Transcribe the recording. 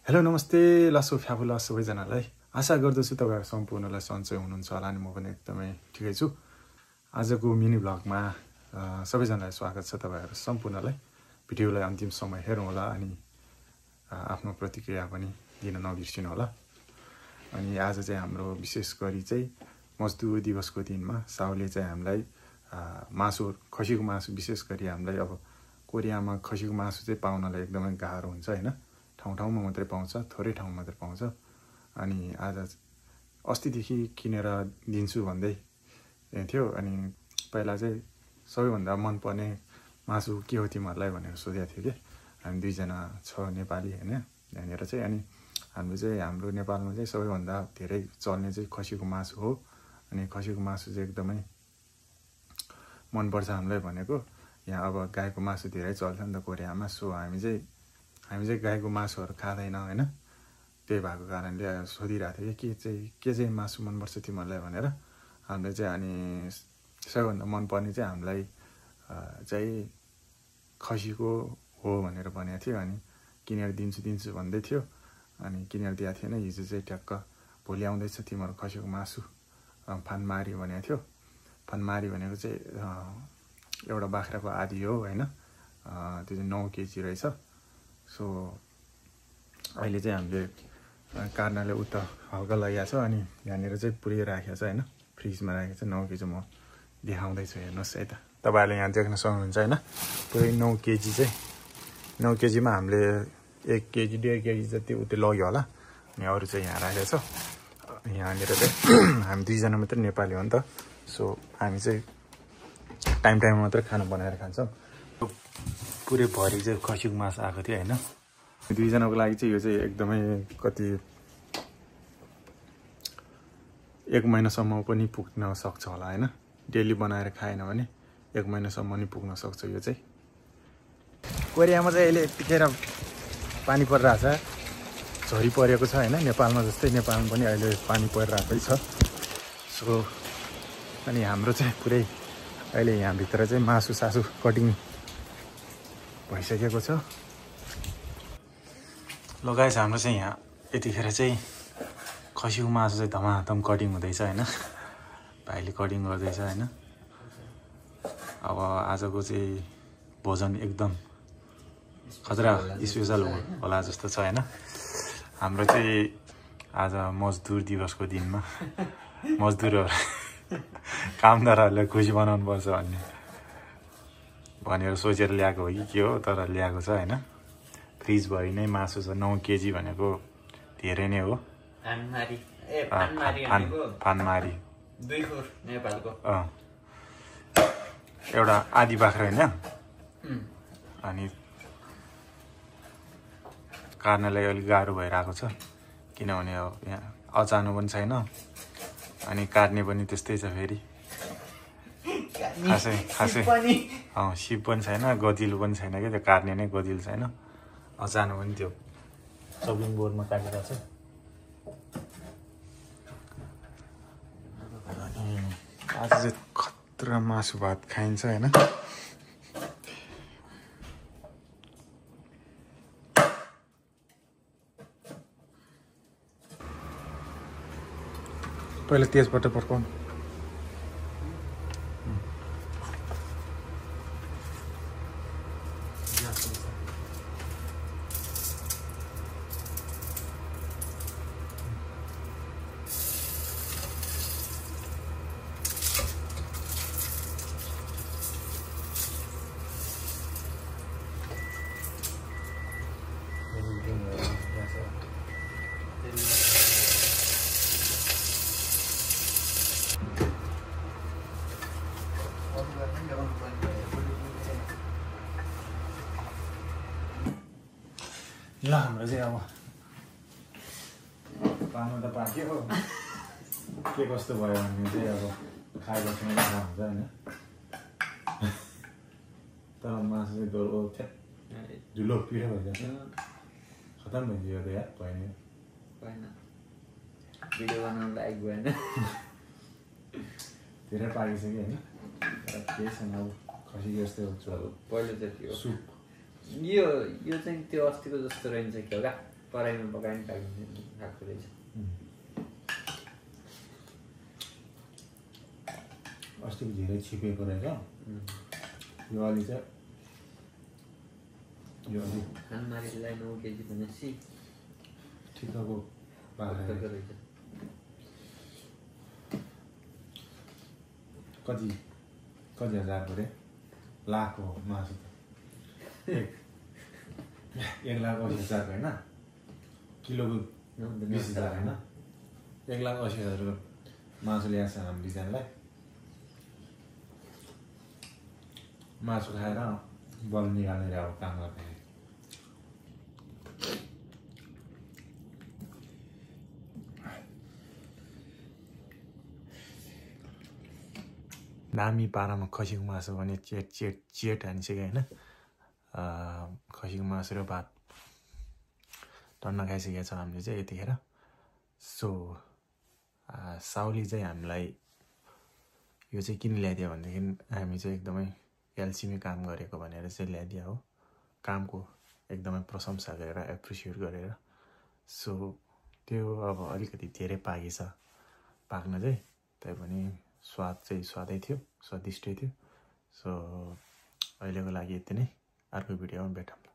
Hello नमस्ते लासो फ्याफुला सबैजनालाई आशा गर्दछु तपाईहरु सम्पूर्णलाई सन्चै हुनुहुन्छ होला नि म पनि एकदमै ठिकै छु। आजको मिनी भ्लगमा सबैजनालाई स्वागत छ तपाईहरु सम्पूर्णलाई। भिडियोलाई अन्तिमसम्म हेरौँ होला अनि आफ्नो प्रतिक्रिया पनि दिन नबिर्सिनु होला। अनि आज चाहिँ हाम्रो विशेष गरी चाहिँ मजदुर दिवसको दिनमा साउले चाहिँ हामीलाई मासु खसीको मासु विशेष गरी हामीलाई अब कोरियामा खसीको मासु चाहिँ पाउनलाई एकदमै गाह्रो हुन्छ हैन। ठाउँ-ठाउँमा मात्रै पाउँछ, थोरै ठाउँमा मात्रै पाउँछ। अनि आज अस्तिदेखि किनेर दिन्छु भन्दै थियो। अनि पहिला चाहिँ सबैभन्दा मन पर्ने मासु के हो तिमीहरुलाई भनेर सोधेको थियो के। हामी दुईजना छ नेपाली हैन यहाँनिर चाहिँ। अनि हाम्रो नेपालमा चाहिँ सबैभन्दा धेरै चल्ने चाहिँ खसीको मासु हो। अनि खसीको मासु चाहिँ एकदमै मन पर्छ हामीलाई भनेको। यहाँ अब गाईको मासु धेरै चल्छ नि त कोरियामा। सो हामी चाहिँ गाईको मासुहरु खादैन हैन। त्यही भएको कारणले सोधिरहेको थियो के चाहिँ मासु मन पर्छ तिमीहरुलाई भनेर। हामीले चाहिँ अनि सबैभन्दा मन पर्ने चाहिँ हामीलाई चाहिँ खसीको हो भनेर भनेको थियो। अनि किनेर दिन्छु भन्दै थियो। अनि किनेर दिएको थिएन। हिजो चाहिँ ट्याक्क भोलि आउँदैछ तिम्रो खसीको मासु फानमारी भनेको थियो। फानमारी भनेको चाहिँ एउटा बाख्राको आधी हो हैन। त्यो चाहिँ 9 केजी रहेछ। सो अहिले चाहिँ हामीले कार्नले उता हल्का लगाएको छ। अनि यहाँनिर चाहिँ पुरै राखेको छ हैन। फ्रिजमा राखेको छ 9 केजी। म देखाउँदै छु हेर्नुस् है त। तपाईहरुले यहाँ देख्न सक्नुहुन्छ हैन। पुरै 9 केजी चाहिँ 9 केजीमा हामीले 1 केजी 1.5 केजी जति उतै लग्यो होला। अनि अरु चाहिँ यहाँ राखेको छ। यहाँनिर चाहिँ हामी दुईजना मात्रै नेपाली हो नि त। सो हामी चाहिँ टाइममा मात्र खाना बनाएर खान्छौँ। पुरै भरि चाहिँ खसीको मासु आएको थियो हैन। दुईजनाको लागि चाहिँ यो चाहिँ एकदमै कति 1 महिनासम्म पनि पुग्न सक्छ होला हैन। डेली बनाएर खाएन भने 1 महिनासम्म नि पुग्न सक्छ यो चाहिँ। कोरियामा चाहिँ अहिले यतिखेर पानी परिरहेछ। झरी परेको छ हैन। नेपालमा जस्तै नेपालमा पनि अहिले पानी परिरहेकै छ। सो अनि हाम्रो चाहिँ पुरै अहिले यहाँ भित्र चाहिँ मासु सासु कटिङ भइसकेको छ। लगाएछ हाम्रो चाहिँ यहाँ यतिखेर चाहिँ खसीको मासु चाहिँ धमाधम कटिङ हुँदैछ हैन। भाइले कटिङ गर्दैछ हैन। अब आजको चाहिँ भोजन एकदम खतरा स्पेशल होला जस्तो छ हैन। हाम्रो चाहिँ आज मजदुर दिवसको दिनमा मजदुरहरु कामदारहरुलाई खुसी बनाउनु पर्छ भनेर सोचेर ल्याएको हो कि के हो। तर ल्याएको छ हैन। फ्रिज भरि नै मासु छ। 9 केजी भनेको धेरै नै हो। फानमारी 2 खोर नेपालको एउटा आधी बाख्रा हैन। अनि कार्नलाई अलि गाह्रो भइरहेको छ किनभने अब यहाँ अचानो पनि छैन। अनि काट्ने पनि त्यस्तै छ फेरि खासै सिप पनि छैन, गजिलो पनि छैन के। त्यो काट्ने नै गजिलो छैन। अचानो पनि त्यो चपिङ बोर्डमा काटिरहेको छ। आज चाहिँ खतरा मासु भात खाइन्छ हैन। पहिला तेजपत्ता पड्काउनु। ल हाम्रो चाहिँ अब पानी त पाक्यो हो। के कस्तो भयो भने चाहिँ अब खाएपछि थाहा हुन्छ हैन। तर मासु चाहिँ डोलो थियो। ढुलो पिरो भइरहेछ। खतम भइदियो त यार भएन। भिडियो बनाउन लायक भएन। धेरै पाकिसक्यो हैन। तर केही छैन अब खसी जस्तै हुन्छ अब। पहिलो चाहिँ त्यो सुप यो चाहिँ त्यो अस्तिको जस्तो रहन्छ के होला कराईमा पकाएर खाएको रहेछ। अस्तिको धेरै छिपेको रहेछ यो अलि चाहिँ यो अलि खानमारीलाई 9 केजी भनेपछि ठिकको पाकेको रहेछ। कति हजारको रे लाखको मासु त 1,80,000 होइन किलोको 20,000 होइन 1,80,000 मासु ल्याएको छ हामी दुईजनालाई मासु खाएर बल निकाल्ने अब काम गर्ने दामी पारामा खसीको मासु भने चेट हानिसक्यो होइन खसीको मासु र भात टन्न खाइसकेको छ हामीले चाहिँ यतिखेर। सो साउली चाहिँ हामीलाई यो चाहिँ किन ल्याइदियो भनेदेखि हामी चाहिँ एकदमै एलसीमै काम गरेको भनेर चाहिँ ल्याइदियो हो, कामको एकदमै प्रशंसा गरेर एप्रिसिएट गरेर। सो त्यो अब अलिकति धेरै पाकेछ पाक्न चाहिँ, तैपनि स्वाद चाहिँ स्वादै थियो, स्वादिष्टै थियो। सो अहिलेको लागि यति नै, अर्को भिडियोमा भेटौँ।